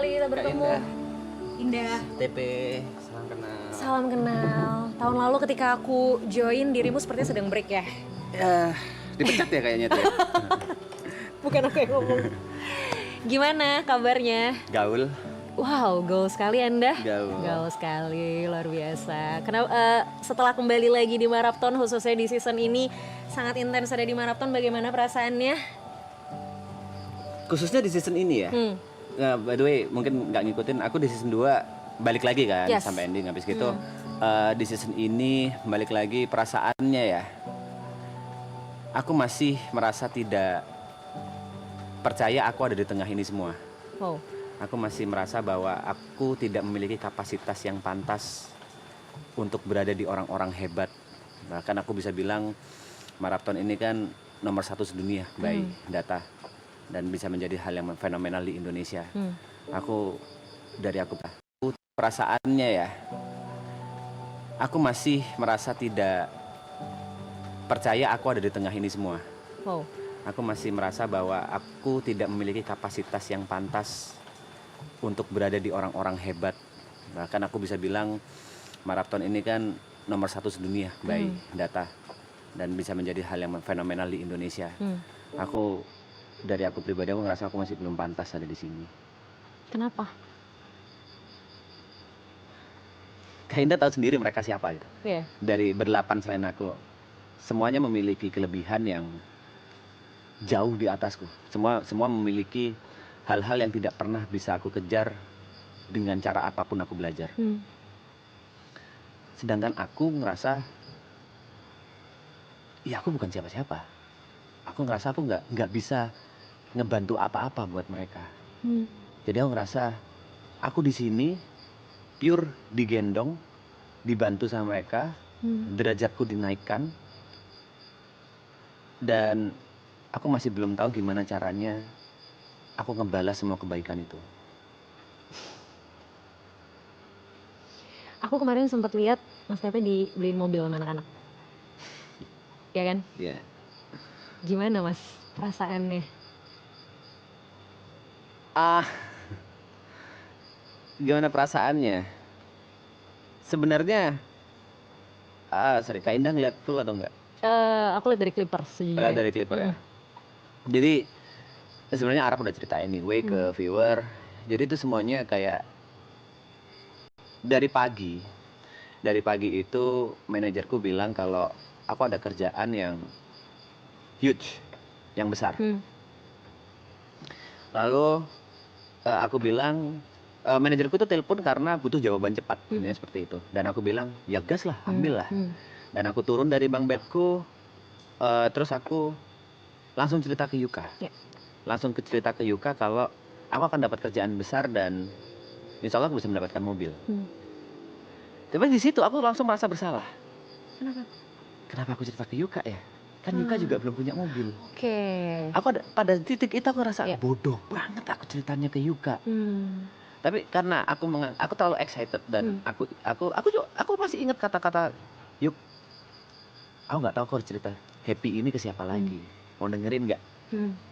sekali kita bertemu. Indah. TP, salam kenal. Salam kenal. Tahun lalu ketika aku join, dirimu sepertinya sedang break ya? Ya, dipecat ya kayaknya tuh ya. Bukan aku yang ngomong. Gimana kabarnya? Gaul. Wow, gaul sekali Anda. Gaul sekali, luar biasa. Kenapa setelah kembali lagi di Marapton, khususnya di season ini sangat intens ada di Marapton, bagaimana perasaannya? Khususnya di season ini ya. Nah, by the way, mungkin nggak ngikutin, aku di season 2 balik lagi kan sampai ending habis gitu. Di season ini balik lagi perasaannya ya. Aku masih merasa tidak percaya aku ada di tengah ini semua. Wow. Aku masih merasa bahwa aku tidak memiliki kapasitas yang pantas untuk berada di orang-orang hebat. Bahkan aku bisa bilang Marapton ini kan nomor 1 sedunia by data dan bisa menjadi hal yang fenomenal di Indonesia. Aku perasaannya ya, aku masih merasa tidak percaya aku ada di tengah ini semua. Wow. Aku masih merasa bahwa aku tidak memiliki kapasitas yang pantas untuk berada di orang-orang hebat. Bahkan aku bisa bilang Marapton ini kan nomor 1 sedunia by data dan bisa menjadi hal yang fenomenal di Indonesia. Aku pribadi aku ngerasa aku masih belum pantas ada di sini. Kenapa? Kak Indah tahu sendiri mereka siapa gitu. Dari berdelapan selain aku, semuanya memiliki kelebihan yang jauh di atasku. Semua memiliki hal-hal yang tidak pernah bisa aku kejar dengan cara apapun aku belajar. Sedangkan aku ngerasa, ya aku bukan siapa-siapa. Aku ngerasa aku nggak bisa ngebantu apa-apa buat mereka. Jadi aku ngerasa aku di sini pure digendong, dibantu sama mereka, derajatku dinaikkan, dan aku masih belum tahu gimana caranya aku ngebalas semua kebaikan itu. Aku kemarin sempat lihat Mas Tepe dibeliin mobil sama anak-anak. Ya kan? Iya. Gimana Mas perasaannya? Gimana perasaannya? Sebenarnya, Kak Indah ngeliat full atau enggak? Aku lihat dari Clippers sejujurnya. Dari Clipper ya. Jadi sebenarnya Arab udah cerita anyway ke viewer. Jadi itu semuanya kayak dari pagi itu manajerku bilang kalau aku ada kerjaan yang huge, yang besar. Lalu aku bilang, manajerku tuh telepon karena butuh jawaban cepat, seperti itu. Dan aku bilang, ya gas lah, ambil lah. Dan aku turun dari bang bedku, terus aku langsung cerita ke Yuka. Cerita ke Yuka kalau aku akan dapat kerjaan besar dan insya Allah aku bisa mendapatkan mobil. Tapi di situ aku langsung merasa bersalah. Kenapa aku cerita ke Yuka ya? Kan Yuka juga belum punya mobil. Aku pada titik itu aku ngerasa bodoh banget aku ceritanya ke Yuka. Tapi karena aku terlalu excited dan aku masih ingat kata-kata Yuk, aku nggak tahu aku harus cerita happy ini ke siapa lagi. Mau dengerin nggak?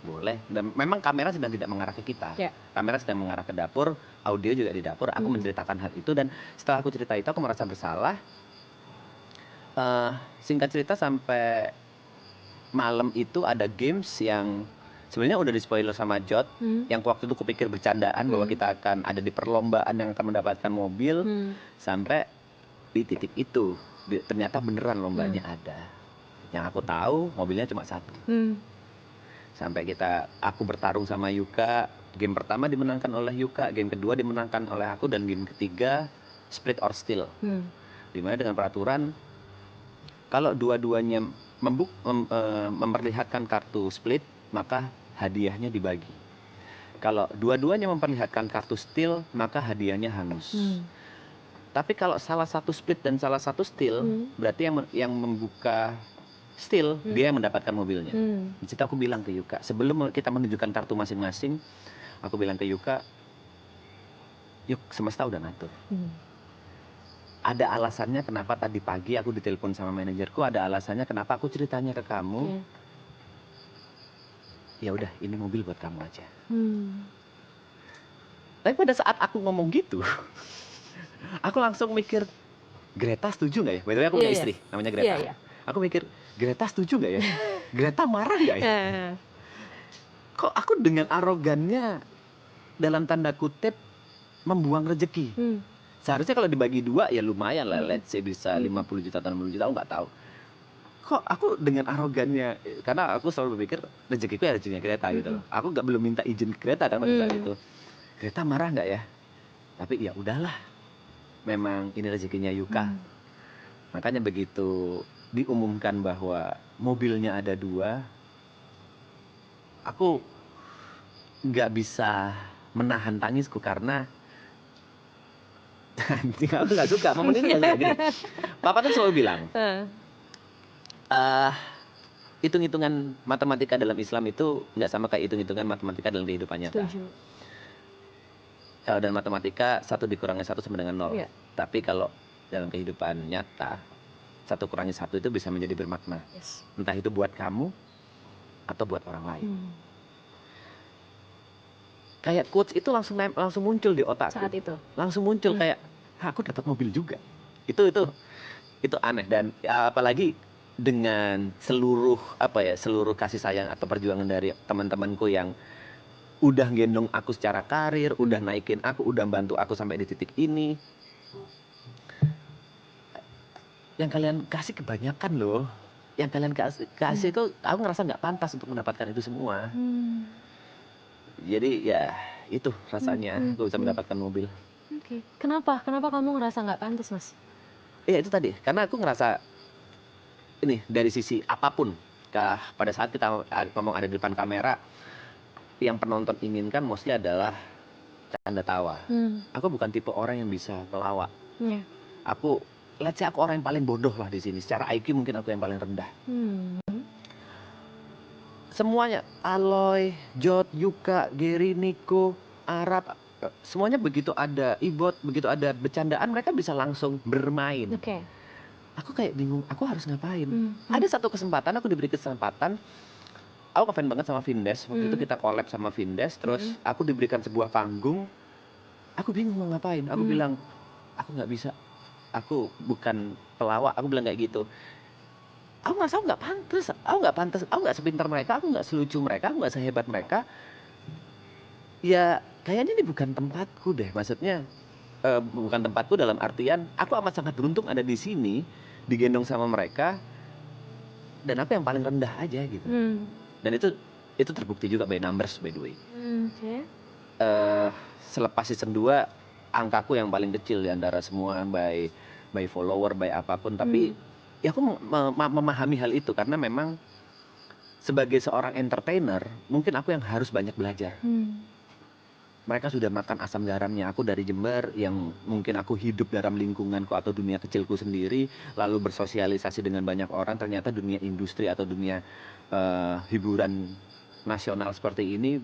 Boleh. Dan memang kamera sedang tidak mengarah ke kita. Kamera sedang mengarah ke dapur, audio juga di dapur. Aku menceritakan hal itu dan setelah aku cerita itu aku merasa bersalah. Singkat cerita sampai malam itu ada games yang sebenarnya udah di spoiler sama Jod, yang waktu itu kupikir bercandaan bahwa kita akan ada di perlombaan yang akan mendapatkan mobil, sampai di titik itu ternyata beneran lombanya ada. Yang aku tahu mobilnya cuma 1. Sampai aku bertarung sama Yuka, game pertama dimenangkan oleh Yuka, game kedua dimenangkan oleh aku, dan game ketiga split or steal. Dimana dengan peraturan kalau dua-duanya memperlihatkan kartu split, maka hadiahnya dibagi. Kalau dua-duanya memperlihatkan kartu steal, maka hadiahnya hangus. Tapi kalau salah satu split dan salah satu steal, berarti yang membuka steal, dia yang mendapatkan mobilnya. Di situ aku bilang ke Yuka, sebelum kita menunjukkan kartu masing-masing, aku bilang ke Yuka, Yuk, semesta udah ngatur. Ada alasannya kenapa tadi pagi aku ditelepon sama manajerku, ada alasannya kenapa aku ceritanya ke kamu. Ya udah, ini mobil buat kamu aja. Tapi pada saat aku ngomong gitu, aku langsung mikir, Greta setuju nggak ya? By the way aku punya Iya, iya. istri, namanya Iya, Greta. iya. Aku mikir, Greta setuju nggak ya? Greta marah nggak ya? Heeh. Kok aku dengan arogannya dalam tanda kutip membuang rezeki. Hmm. Seharusnya kalau dibagi dua ya lumayan lah, let's say bisa Hmm. 50 juta atau 60 juta, aku nggak tahu. Kok aku dengan arogannya, karena aku selalu berpikir rezekiku ya rezekinya Greta gitu loh. Aku belum minta izin ke Greta kan pada saat itu. Greta marah nggak ya? Tapi ya udahlah, memang ini rezekinya Yuka. Makanya begitu diumumkan bahwa mobilnya ada 2, aku nggak bisa menahan tangisku karena aku nggak suka, momen ini nggak suka gini. Papa tuh selalu bilang, hitung-hitungan matematika dalam Islam itu nggak sama kayak hitung-hitungan matematika dalam kehidupan nyata. Setuju. Kalau dalam matematika 1 dikurangi 1 sama dengan 0. Iya. Tapi kalau dalam kehidupan nyata 1 kurangi 1 itu bisa menjadi bermakna. Yes. Entah itu buat kamu atau buat orang lain. Kayak quotes itu langsung muncul di otak. Saat itu. Langsung muncul kayak, aku dapat mobil juga. Itu aneh, dan ya, apalagi dengan seluruh seluruh kasih sayang atau perjuangan dari teman-temanku yang udah gendong aku secara karir, udah naikin aku, udah bantu aku sampai di titik ini. Yang kalian kasih kebanyakan loh. Yang kalian kasih itu aku ngerasa nggak pantas untuk mendapatkan itu semua. Jadi ya itu rasanya gue bisa mendapatkan mobil. Oke. Kenapa kamu ngerasa nggak pantas, Mas? Iya itu tadi, karena aku ngerasa ini dari sisi apapun, pada saat kita ngomong ada di depan kamera, yang penonton inginkan mostly adalah canda tawa. Aku bukan tipe orang yang bisa melawak. Aku, let's say aku orang yang paling bodoh lah di sini. Secara IQ mungkin aku yang paling rendah. Semuanya, Aloy, Jod, Yuka, Gary, Nico, Arab, semuanya begitu ada Ibot, begitu ada bercandaan, mereka bisa langsung bermain. Oke. Aku kayak bingung, aku harus ngapain? Ada satu kesempatan, aku diberi kesempatan, aku ngefans banget sama Vindes. Waktu itu kita collab sama Vindes, terus aku diberikan sebuah panggung, aku bingung mau ngapain. Aku bilang, aku nggak bisa, aku bukan pelawak, aku bilang kayak gitu. Aku ngerasa aku nggak pantas, aku nggak sepintar mereka, aku nggak selucu mereka, aku nggak sehebat mereka. Ya kayaknya ini bukan tempatku deh, maksudnya bukan tempatku dalam artian aku amat sangat beruntung ada di sini, digendong sama mereka, dan aku yang paling rendah aja gitu. Dan itu terbukti juga by numbers by the way. Selepas season 2 angkaku yang paling kecil di antara semua by follower, by apapun, tapi ya aku memahami hal itu karena memang sebagai seorang entertainer mungkin aku yang harus banyak belajar. Mereka sudah makan asam garamnya, aku dari Jember yang mungkin aku hidup dalam lingkunganku atau dunia kecilku sendiri, lalu bersosialisasi dengan banyak orang, ternyata dunia industri atau dunia hiburan nasional seperti ini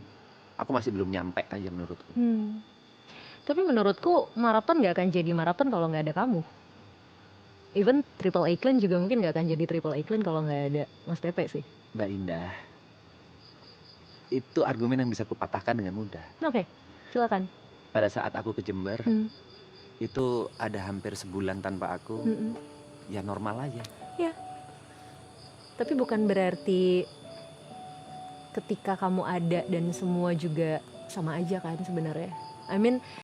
aku masih belum nyampe aja menurutku. Tapi menurutku maraton nggak akan jadi maraton kalau nggak ada kamu. Even Triple A Clan juga mungkin nggak akan jadi Triple A Clan kalau nggak ada Mas Tepe sih. Mbak Indah, itu argumen yang bisa kupatahkan dengan mudah. Oke, silakan. Pada saat aku ke Jember, itu ada hampir sebulan tanpa aku, ya normal aja. Ya. Tapi bukan berarti ketika kamu ada dan semua juga sama aja kan sebenarnya. I mean,